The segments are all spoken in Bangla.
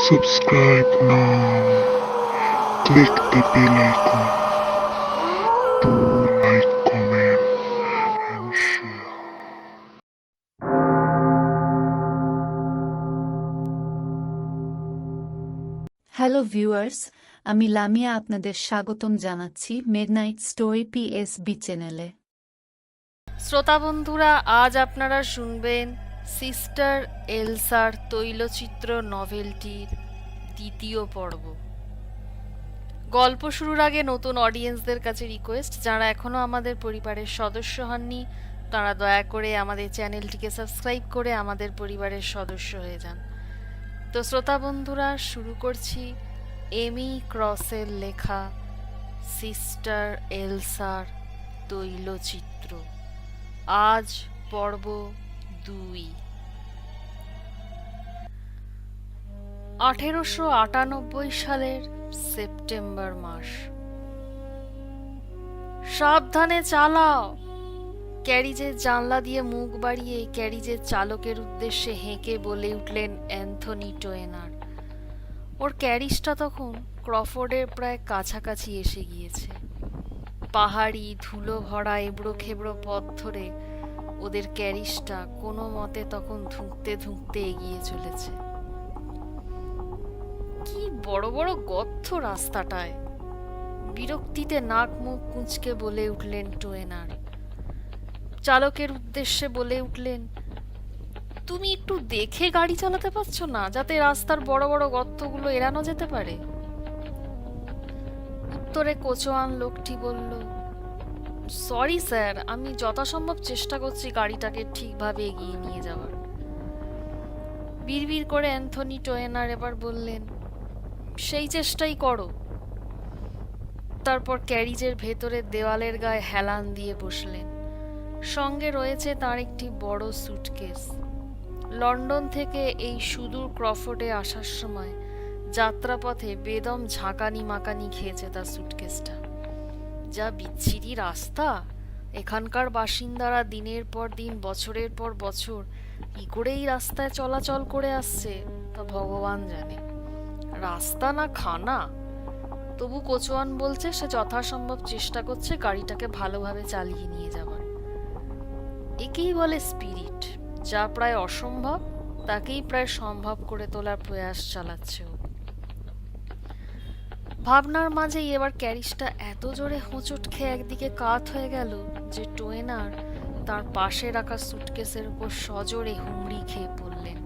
Subscribe now. Click the bell icon to like, comment, and share. Hello viewers, আমি লামিয়া আপনাদের স্বাগতম জানাচ্ছি মিডনাইট স্টোরি পিএসবি চ্যানেলে। শ্রোতা বন্ধুরা, আজ আপনারা শুনবেন সিস্টার এলসার তৈলচিত্র নভেলটির দ্বিতীয় পর্ব। গল্প শুরুর আগে নতুন অডিয়েন্সদের কাছে রিকোয়েস্ট, যারা এখনও আমাদের পরিবারের সদস্য হননি তারা দয়া করে আমাদের চ্যানেলটিকে সাবস্ক্রাইব করে আমাদের পরিবারের সদস্য হয়ে যান। তো শ্রোতা বন্ধুরা, শুরু করছি এমি ক্রসের লেখা সিস্টার এলসার তৈলচিত্র। আজ পর্ব 2। 1898 সালের সেপ্টেম্বর মাস। সাবধানে চালাও, ক্যারিজের জানলা দিয়ে মুখ বাড়িয়ে ক্যারিজের চালকের উদ্দেশ্যে হেঁকে বলে উঠলেন অ্যান্থনি টোয়েনার। ওর ক্যারিজটা তখন ক্রফোর্ডের প্রায় কাছাকাছি এসে গিয়েছে। পাহাড়ি ধুলো ভরা এবড়ো খেবড়ো পথ ধরে ওদের ক্যারিজটা কোনো মতে তখন ধুঁকতে ধুঁকতে এগিয়ে চলেছে। কি বড় বড় গর্ত রাস্তাটায়! বিরক্তিতে নাক মুখ কুঁচকে বলে উঠলেন টোয়েনার। চালকের উদ্দেশ্যে বলে উঠলেন, তুমি একটু দেখে গাড়ি চালাতে পারছো না, যাতে রাস্তার বড় বড় গর্তগুলো এড়ানো যেতে পারে? উত্তরে কোচোয়ান লোকটি বলল, সরি স্যার, আমি যথাসম্ভব চেষ্টা করছি গাড়িটাকে ঠিকভাবে এগিয়ে নিয়ে যাওয়ার। বিড়বিড় করে অ্যান্থনি টোয়েনার এবার বললেন, সেই চেষ্টাই করো। তারপর ক্যারিজের ভেতরের দেওয়ালের গায়ে হেলান দিয়ে বসলেন। সঙ্গে রয়েছে তার একটি বড় সুটকেস। লন্ডন থেকে এই সুদূর ক্রফোর্ডে আসার সময় যাত্রাপথে বেদম ঝাঁকানি মাকানি খেয়েছে তার সুটকেসটা। যা বিচ্ছিরি রাস্তা! এখানকার বাসিন্দারা দিনের পর দিন, বছরের পর বছর কি করে এই রাস্তায় চলাচল করে আসছে তা ভগবান জানে। রাস্তা না খানা! তবু কোচোয়ান বলছে সে যথাসম্ভব চেষ্টা করছে গাড়িটাকে ভালোভাবে চালিয়ে নিয়ে যাবার। একেই বলে স্পিরিট। যা প্রায় অসম্ভব তাকেই প্রায় সম্ভব করে তোলার প্রয়াস চালাচ্ছে ও। ভাবনার মাঝেই এবার ক্যারিজটা এত জোরে হোঁচট খেয়ে একদিকে কাত হয়ে গেল যে টোয়েনার তার পাশে রাখা সুটকেসের উপর সজোরে হুমড়ি খেয়ে পড়লেন।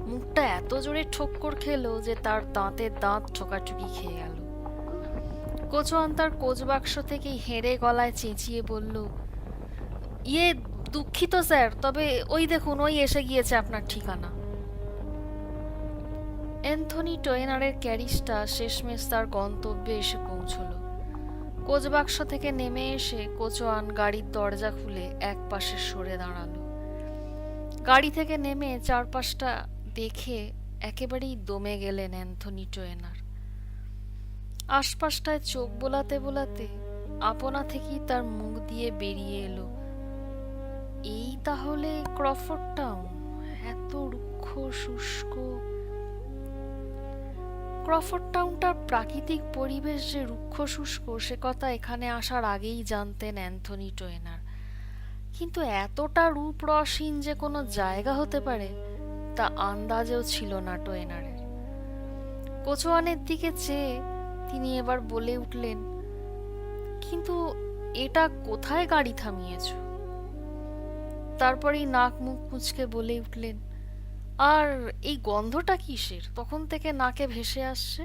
মুখটা এত জোরে ঠোক্কর খেলো যে তার দাঁতের দাঁত ঠোকাঠুকি খেয়ে গেল। কোচোয়ান তার কোচ বাক্স থেকেই হেঁড়ে গলায় চেঁচিয়ে বলল, ইয়ে, দুঃখিত স্যার, তবে ওই দেখুন, ওই এসে গিয়েছে আপনার ঠিকানা। অ্যান্থনি টোয়েনারের ক্যারিজটা শেষমেশ তার গন্তব্যে এসে পৌঁছল। কোচবাক্স থেকে নেমে এসে কোচোয়ান গাড়ির দরজা খুলে এক পাশে সরে দাঁড়ালো। গাড়ি থেকে নেমে চারপাশটা দেখে একেবারেই দমে গেলেন অ্যান্থনি টোয়েনার। আশপাশটায় চোখ বোলাতে বোলাতে আপনা থেকেই তার মুখ দিয়ে বেরিয়ে এলো, এই তাহলে ক্রফোর্ড টাউন! এত রুক্ষ শুষ্ক! ক্রফোর্ড টাউনটার প্রাকৃতিক পরিবেশ যে রুক্ষ শুষ্ক সে কথা এখানে আসার আগেই জানতেন অ্যান্থনি টোয়েনার, কিন্তু এতটা রূপরসহীন যে কোনো জায়গা হতে পারে তা আন্দাজেও ছিল না টোয়েনারের। কোচোয়ানের দিকে চেয়ে তিনি এবার বলে উঠলেন, কিন্তু এটা কোথায় গাড়ি থামিয়েছ? তারপরেই নাক মুখ কুঁচকে বলে উঠলেন, আর এই গন্ধটা কিসের তখন থেকে নাকে ভেসে আসছে?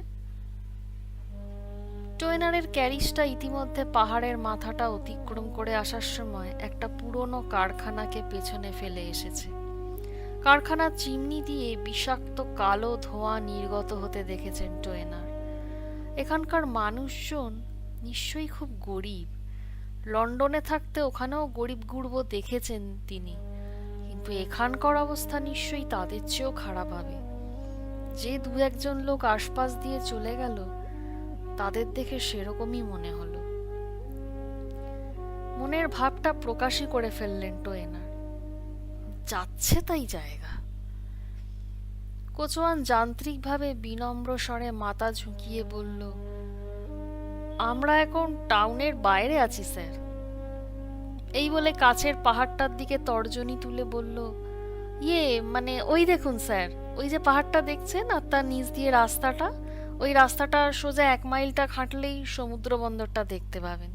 টোয়েনারের ক্যারিজটা ইতিমধ্যে পাহাড়ের মাথাটা অতিক্রম করে আসার সময় একটা পুরনো কারখানাকে পেছনে ফেলে এসেছে। কারখানার চিমনি দিয়ে বিষাক্ত কালো ধোঁয়া নির্গত হতে দেখেছেন টোয়েনার। এখানকার মানুষজন নিশ্চয়ই খুব গরিব। লন্ডনে থাকতে ওখানেও গরিব গুরবো দেখেছেন তিনি, কিন্তু এখানকার অবস্থা নিশ্চয়ই তাদের চেয়েও খারাপ হবে। যে দু একজন লোক আশপাশ দিয়ে চলে গেল তাদের দেখে সেরকমই মনে হলো। মনের ভাবটা প্রকাশই করে ফেললেন টোয়েনার। যাচ্ছে তাই জায়গা। কোচোয়ান যান্ত্রিকভাবে বিনম্র স্বরে মাথা ঝুঁকিয়ে বলল, আমরা এখন টাউনের বাইরে আছি স্যার। এই বলে কাছের পাহাড়টার দিকে তর্জনী তুলে বলল, মানে ওই দেখুন স্যার, ওই যে পাহাড়টা দেখছেন আর তার নিচ দিয়ে রাস্তাটা, ওই রাস্তাটা সোজা 1 মাইলটা হাঁটলেই সমুদ্র বন্দরটা দেখতে পাবেন।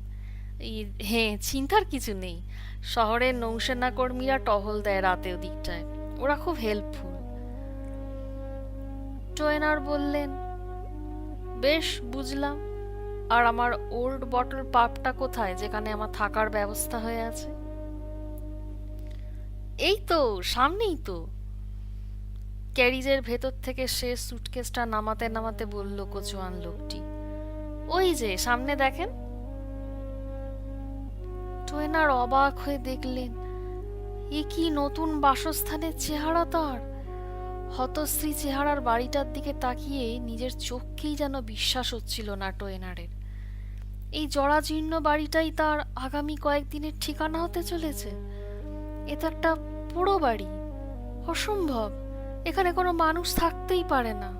হ্যাঁ, চিন্তার কিছু নেই, শহরের নৌসেনা কর্মীরা টহল দেয় রাতে ওদিকটায়, ওরা খুব হেল্পফুল। টোয়েনার বললেন, বেশ বুঝলাম। আর আমার ওল্ড বটল পাবটা কোথায়, যেখানে আমার থাকার ব্যবস্থা হয়ে আছে? এই তো সামনেই তো। ক্যারিজের ভেতর থেকে সে সুটকেসটা নামাতে নামাতে বলল কোচোয়ান লোকটি, ওই যে সামনে দেখেন। টোয়েনার অবাক হয়ে দেখলেন, এ কি নতুন বাসস্থানের চেহারা তার! হতশ্রী চেহারার বাড়িটার দিকে তাকিয়ে নিজের চোখকেই যেন বিশ্বাস হচ্ছিল না টোয়েনারের। এই জরাজীর্ণ বাড়িটাই তার আগামী কয়েকদিনের ঠিকানা হতে চলেছে। এ তো একটা পুরো বাড়ি, অসম্ভব, এখানে কোনো মানুষ থাকতেই পারে না।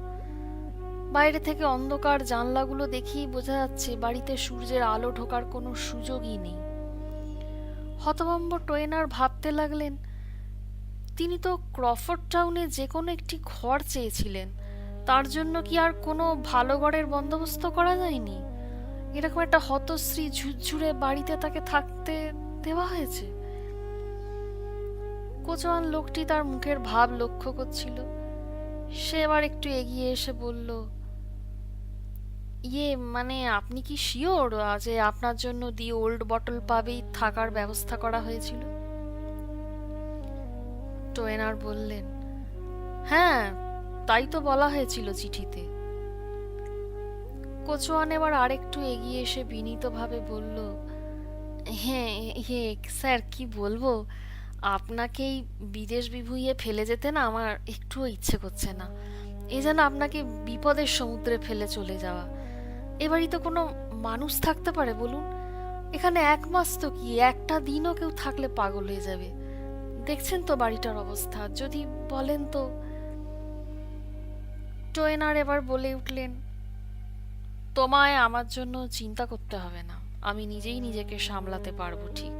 বাইরে থেকে অন্ধকার জানলাগুলো দেখেই বোঝা যাচ্ছে বাড়িতে সূর্যের আলো ঢোকার কোনো সুযোগই নেই। হতভম্ব টোয়েনার ভাবতে লাগলেন, তিনি তো ক্রফোর্ড টাউনে যে কোনো একটি ঘর চেয়েছিলেন, তার জন্য কি আর কোনো ভালো ঘরের বন্দোবস্ত করা যায়নি? এরকম একটা হতশ্রী ঝুরঝুরে বাড়িতে তাকে থাকতে দেওয়া হয়েছে। কোচোয়ান লোকটি তার মুখের ভাব লক্ষ্য করছিল। সে এবার একটু এগিয়ে এসে বলল, মানে আপনি কি শিওর যে আপনার জন্য দি ওল্ড বটল পাবেই থাকার ব্যবস্থা করা হয়েছিল? টোয়েনার বললেন, হ্যাঁ, তাই তো বলা হয়েছিল চিঠিতে। কোচোয়ান এবার আরেকটু এগিয়ে এসে বিনীতভাবে বলল, হ্যাঁ স্যার, কি বলবো, আপনাকেই বিদেশ বিভুঁইয়ে ফেলে যেতে না আমার একটুও ইচ্ছে করছে না। এ যেন আপনাকে বিপদের সমুদ্রে ফেলে চলে যাওয়া। এবারই তো কোনো মানুষ থাকতে পারে বলুন? এখানে 1 মাস তো কি, একটা দিনও কেউ থাকলে পাগল হয়ে যাবে। দেখছেন তো বাড়িটার অবস্থা, যদি বলেন তো। টোয়েনার এবার বলে উঠলেন, তোমায় আমার জন্য চিন্তা করতে হবে না, আমি নিজেই নিজেকে সামলাতে পারবো ঠিক।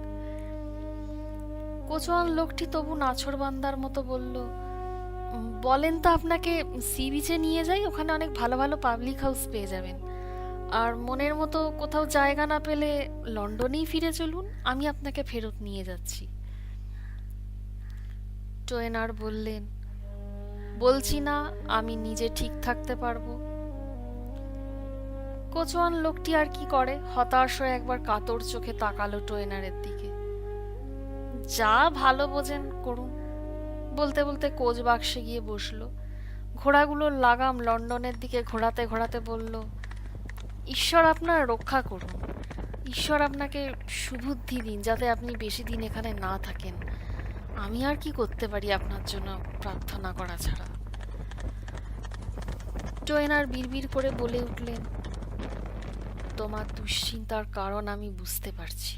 কোচোয়ান লোকটি তবু নাছোড়বান্দার মতো বলল, বলেন তো আপনাকে সি বিচে নিয়ে যাই, ওখানে অনেক ভালো ভালো পাবলিক হাউস পেয়ে যাবেন। আর মনের মতো কোথাও জায়গা না পেলে লন্ডনেই ফিরে চলুন, আমি আপনাকে ফেরত নিয়ে যাচ্ছি। টোয়েনার বললেন, বলছি না আমি নিজে ঠিক থাকতে পারবো। কোচোয়ান লোকটি আর কি করে, হতাশ হয়ে একবার কাতর চোখে তাকালো টোয়েনারের দিকে। যা ভালো বোঝেন করুন, বলতে বলতে কোচ বাক্সে গিয়ে বসলো। ঘোড়াগুলোর লাগাম লন্ডনের দিকে ঘোরাতে ঘোরাতে বলল, ঈশ্বর আপনার রক্ষা করুন, ঈশ্বর আপনাকে সুবুদ্ধি দিন যাতে আপনি বেশি দিন এখানে না থাকেন। আমি আর কি করতে পারি আপনার জন্য প্রার্থনা করা ছাড়া। টোয়েনার বিড়বিড় করে বলে উঠলেন, তোমার দুশ্চিন্তার কারণ আমি বুঝতে পারছি।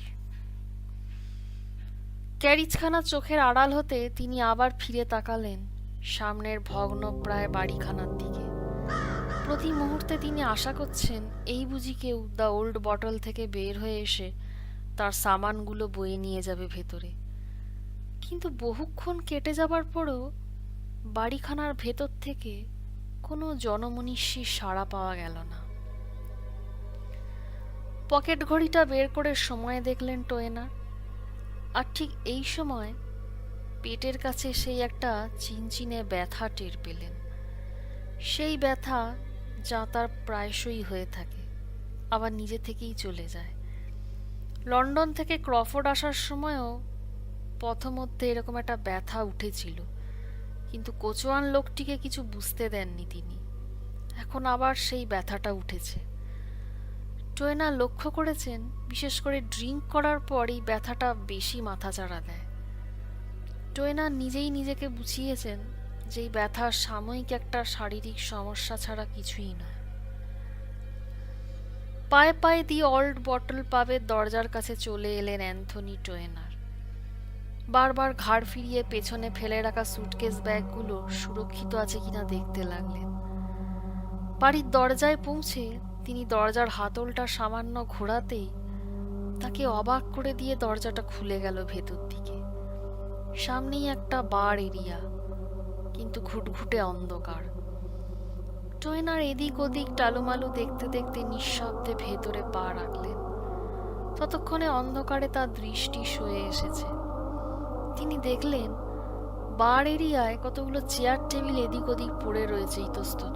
ক্যারিজখানা চোখের আড়াল হতে তিনি আবার ফিরে তাকালেন সামনের ভগ্নপ্রায় বাড়িখানার দিকে। প্রতি মুহূর্তে তিনি আশা করছেন এই বুঝি কেউ দ্য ওল্ড বটল থেকে বের হয়ে এসে তার সামানগুলো বয়ে নিয়ে যাবে ভেতরে। কিন্তু বহুক্ষণ কেটে যাবার পরও বাড়িখানার ভেতর থেকে কোনো জনমনীষীর সাড়া পাওয়া গেল না। পকেট ঘড়িটা বের করে সময় দেখলেন টোয়েনার, আর ঠিক এই সময় পেটের কাছে সেই একটা চিনচিনে ব্যথা টের পেলেন। সেই ব্যথা যা তার প্রায়শই হয়ে থাকে, আবার নিজে থেকেই চলে যায়। লন্ডন থেকে ক্রফোর্ড আসার সময়ও পথমধ্যে এরকম একটা ব্যথা উঠেছিল, কিন্তু কোচোয়ান লোকটিকে কিছু বুঝতে দেননি তিনি। এখন আবার সেই ব্যথাটা উঠেছে। টোয়েনার লক্ষ্য করেছেন, বিশেষ করে ড্রিঙ্ক করার পর এই ব্যথাটা বেশি মাথাচাড়া দেয়। টোয়েনার নিজেই নিজেকে বুঝিয়েছেন যে এই ব্যথা সাময়িক একটা শারীরিক সমস্যা ছাড়া কিছুই নয়। পায়ে পায়ে দি ওল্ড বটল পাবের দরজার কাছে চলে এলেন অ্যান্থনি টোয়েনার। বারবার ঘাড় ফিরিয়ে পেছনে ফেলে রাখা সুটকেস ব্যাগগুলো সুরক্ষিত আছে কিনা দেখতে লাগলেন। বাড়ির দরজায় পৌঁছে তিনি দরজার হাতলটা সামান্য ঘোরাতেই তাকে অবাক করে দিয়ে দরজাটা খুলে গেল ভেতর দিকে। সামনেই একটা বার এরিয়া, কিন্তু ঘুটঘুটে অন্ধকার। টয়নার এদিক ওদিক টালুমালু দেখতে দেখতে নিঃশব্দে ভেতরে পা রাখলেন। ততক্ষণে অন্ধকারে তার দৃষ্টি সয়ে এসেছে। তিনি দেখলেন বার এরিয়ায় কতগুলো চেয়ার টেবিল এদিক ওদিক পড়ে রয়েছে ইতস্তত,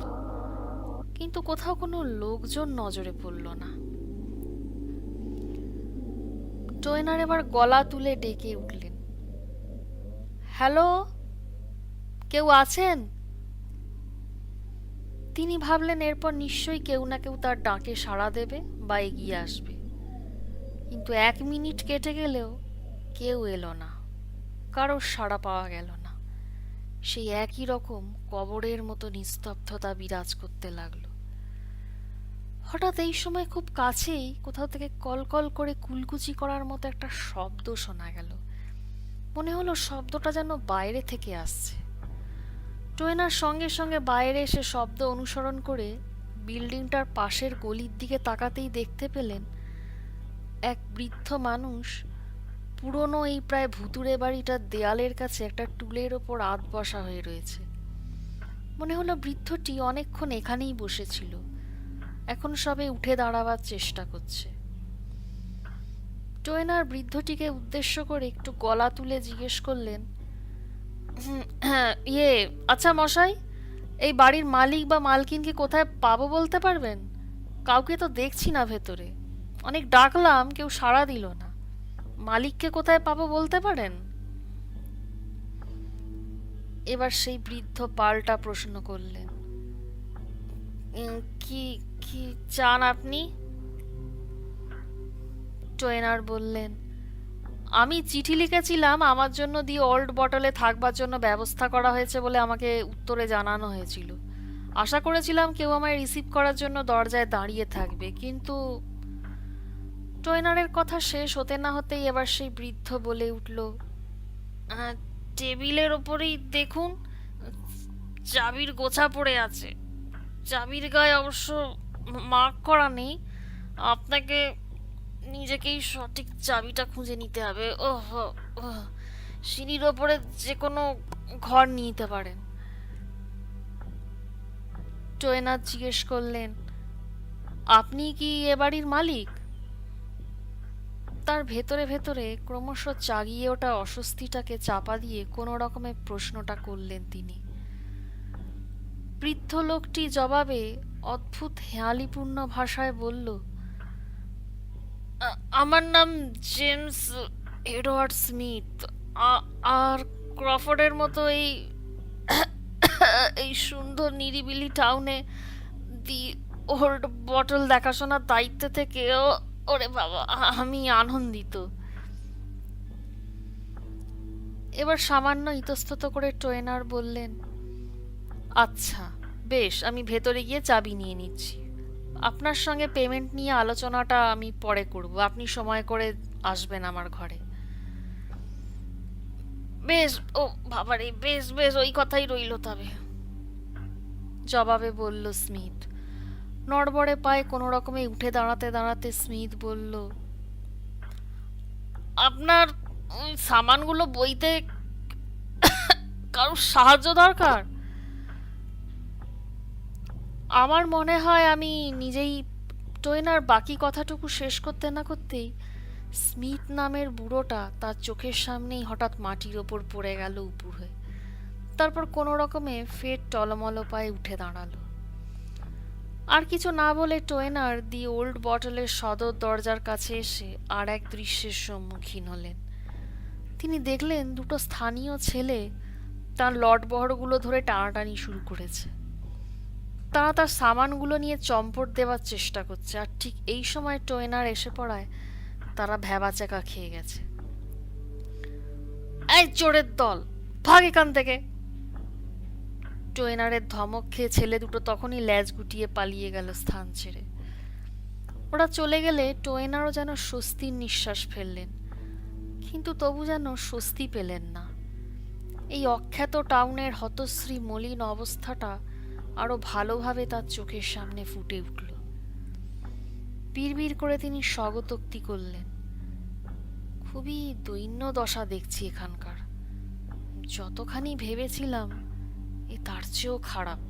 কিন্তু কোথাও কোনো লোকজন নজরে পড়ল না। টয়নার এবার গলা তুলে ডেকে উঠলেন, হ্যালো, কেউ আছেন? তিনি ভাবলেন এরপর নিশ্চয়ই কেউ না কেউ তার ডাকে সাড়া দেবে বা এগিয়ে আসবে, কিন্তু 1 মিনিট কেটে গেলেও কেউ এলো না, কারোর সাড়া পাওয়া গেল না। সেই একই রকম কবরের মতো নিস্তব্ধতা বিরাজ করতে লাগলো। হঠাৎ এই সময় খুব কাছেই কোথাও থেকে কলকল করে কুলকুচি করার মতো একটা শব্দ শোনা গেল। মনে হলো শব্দটা যেন বাইরে থেকে আসছে। টয়নার সঙ্গে সঙ্গে বাইরে এসে শব্দ অনুসরণ করে বিল্ডিংটার পাশের গলির দিকে তাকাতেই দেখতে পেলেন এক বৃদ্ধ মানুষ পুরনো এই প্রায় ভুতুড়ে বাড়িটার দেয়ালের কাছে একটা টুলের ওপর আধ বসা হয়ে রয়েছে। মনে হলো বৃদ্ধটি অনেকক্ষণ এখানেই বসেছিল, এখন সবে উঠে দাঁড়াবার চেষ্টা করছে। টয়নার বৃদ্ধটিকে উদ্দেশ্য করে একটু গলা তুলে জিজ্ঞেস করলেন, আচ্ছা মশাই, এই বাড়ির মালিক বা মালকিনকে কোথায় পাবো বলতে পারবেন? কাউকে তো দেখছি না ভেতরে, অনেক ডাকলাম কেউ সাড়া দিল না। মালিককে কোথায় পাবো বলতে পারেন? এবার সেই বৃদ্ধ পাল্টা প্রশ্ন করলেন, কি কি চান আপনি? টয়নার বললেন, আমি চিঠি লিখেছিলাম, আমার জন্য দি ওল্ড বটলে থাকবার জন্য ব্যবস্থা করা হয়েছে বলে আমাকে উত্তরে জানানো হয়েছিল। আশা করেছিলাম কেউ আমায় রিসিভ করার জন্য দরজায় দাঁড়িয়ে থাকবে, কিন্তু... টয়নারের কথা শেষ হতে না হতেই এবার সেই বৃদ্ধ বলে উঠল, টেবিলের ওপরেই দেখুন, চাবির গোছা পড়ে আছে। চাবির গায়ে অবশ্য মার্ক করা নেই, আপনাকে নিজেকেই সঠিক চাবিটা খুঁজে নিতে হবে। সিঁড়ির ওপরে যে কোনো ঘর নিতে পারেন। টয়নার জিজ্ঞেস করলেন, আপনি কি এ বাড়ির মালিক? তার ভেতরে ভেতরে ক্রমশ জাগিয়ে ওঠা অস্বস্তিটাকে চাপা দিয়ে কোনো রকমে প্রশ্নটা করলেন তিনি। বৃদ্ধ লোকটি জবাবে অদ্ভুত হেঁয়ালিপূর্ণ ভাষায় বলল, আমার নাম জেমস এডওয়ার্ড স্মিথ, আর ক্রফোর্ডের মতো এই সুন্দর নিরিবিলি টাউনে দি ওল্ড বটল দেখাশোনার দায়িত্ব থেকে ওরে বাবা আমি আনন্দিত। এবার সামান্য ইতস্তত করে টয়নার বললেন, আচ্ছা বেশ, আমি ভেতরে গিয়ে চাবি নিয়ে নিচ্ছি। আপনার সঙ্গে পেমেন্ট নিয়ে আলোচনাটা আমি পরে করব, আপনি সময় করে আসবেন আমার ঘরে। বেশ, ও বাবারে, বেশ বেশ, ওই কথাই রইল তবে, জবাবে বলল স্মিথ। নড়বড়ে পায়ে কোনো রকমে উঠে দাঁড়াতে দাঁড়াতে স্মিথ বলল, আপনার সামানগুলো বইতে কারোর সাহায্য দরকার? আমার মনে হয় আমি নিজেই। টয়নার বাকি কথাটুকু শেষ করতে না করতেই স্মিথ নামের বুড়োটা তার চোখের সামনেই হঠাৎ মাটির ওপর পড়ে গেল উপুর হয়ে। তারপর কোনো রকমে ফের টলমল পায়ে উঠে দাঁড়ালো। আর কিছু না বলে টয়নার দি ওল্ড বটলের সদর দরজার কাছে এসে আর এক দৃশ্যের সম্মুখীন হলেন। তিনি দেখলেন দুটো স্থানীয় ছেলে তার লটবহরগুলো ধরে টানাটানি শুরু করেছে। তারা তার সামানগুলো নিয়ে চম্পট দেওয়ার চেষ্টা করছে, আর ঠিক এই সময় টয়নার এসে পড়ায় তারা ভ্যাবাচ্যাকা খেয়ে গেছে। এই চোরের দল, ভাগ এখান থেকে! টয়নারের ধমক খেয়ে ছেলে দুটো তখনই ল্যাজ গুটিয়ে পালিয়ে গেল স্থান ছেড়ে। ওরা চলে গেলে টয়নারও যেন স্বস্তির নিঃশ্বাস ফেললেন, কিন্তু তবু যেন স্বস্তি পেলেন না। এই অখ্যাত টাউনের হতশ্রী মলিন অবস্থাটা আরো ভালোভাবে তার চোখের সামনে ফুটে উঠল। বিড়বিড় করে তিনি স্বগতোক্তি করলেন, খুবই দৈন্য দশা দেখছি এখানকার। যতখানি ভেবেছিলাম এ তার চেয়েও খারাপ।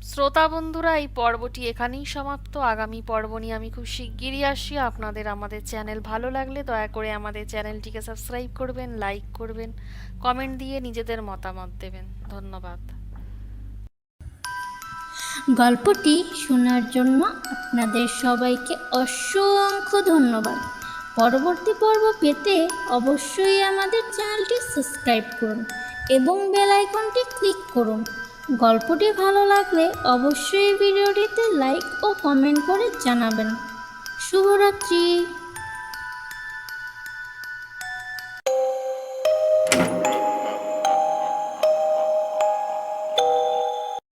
শ্রোতা বন্ধুরা, এই পর্বটি এখানেই সমাপ্ত। আগামী পর্ব নিয়ে আমি খুব শিগগিরই আসি। আপনাদের আমাদের চ্যানেল ভালো লাগলে দয়া করে আমাদের চ্যানেলটিকে সাবস্ক্রাইব করবেন, লাইক করবেন, কমেন্ট দিয়ে নিজেদের মতামত দেবেন। ধন্যবাদ। গল্পটি শোনার জন্য আপনাদের সবাইকে অসংখ্য ধন্যবাদ। পরবর্তী পর্ব পেতে অবশ্যই আমাদের চ্যানেলটি সাবস্ক্রাইব করুন এবং বেল আইকনটি ক্লিক করুন। গল্পটি ভালো লাগলে অবশ্যই ভিডিওটিতে লাইক ও কমেন্ট করে জানাবেন। শুভরাত্রি।